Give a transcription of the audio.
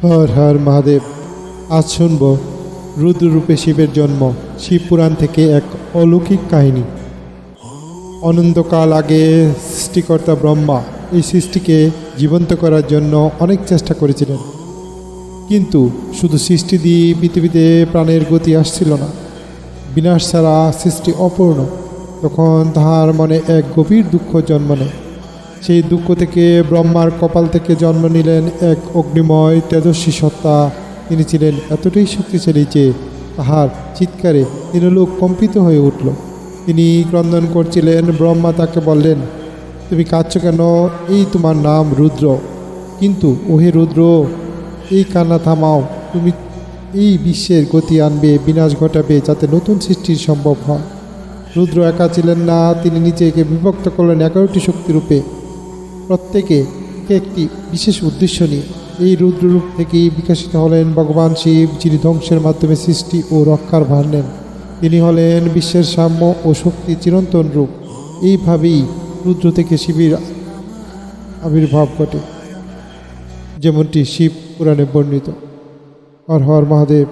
হর হর মহাদেব। আজ শুনব রুদ্ররূপে শিবের জন্ম, শিব পুরাণ থেকে এক অলৌকিক কাহিনী। অনন্তকাল আগে সৃষ্টিকর্তা ব্রহ্মা এই সৃষ্টিকে জীবন্ত করার জন্য অনেক চেষ্টা করেছিলেন, কিন্তু শুধু সৃষ্টি দিয়ে পৃথিবীতে প্রাণের গতি আসছিল না। বিনাশ ছাড়া সৃষ্টি অপূর্ণ। তখন তাহার মনে এক গভীর দুঃখ জন্ম নেয়। সেই দুঃখ থেকে ব্রহ্মার কপাল থেকে জন্ম নিলেন এক অগ্নিময় তেজস্বী সত্তা। তিনি ছিলেন এতটাই শক্তিশালী যে তাহার চিৎকারে তিনলোক কম্পিত হয়ে উঠল। তিনি ক্রন্দন করছিলেন। ব্রহ্মা তাকে বললেন, তুমি কাঁদছ কেন? এই তোমার নাম রুদ্র। কিন্তু ওহে রুদ্র, এই কান্না থামাও। তুমি এই বিশ্বের গতি আনবে, বিনাশ ঘটাবে, যাতে নতুন সৃষ্টির সম্ভব হয়। রুদ্র একা ছিলেন না, তিনি নিজেকে বিভক্ত করলেন 11টি শক্তিরূপে, প্রত্যেকে একটি বিশেষ উদ্দেশ্য নিয়ে। এই রুদ্ররূপ থেকেই বিকশিত হলেন ভগবান শিব, যিনি ধ্বংসের মাধ্যমে সৃষ্টি ও রক্ষার ভার নেন। তিনি হলেন বিশ্বের সাম্য ও শক্তির চিরন্তন রূপ। এইভাবেই রুদ্র থেকে শিবের আবির্ভাব ঘটে, যেমনটি শিব পুরাণে বর্ণিত। হর হর মহাদেব।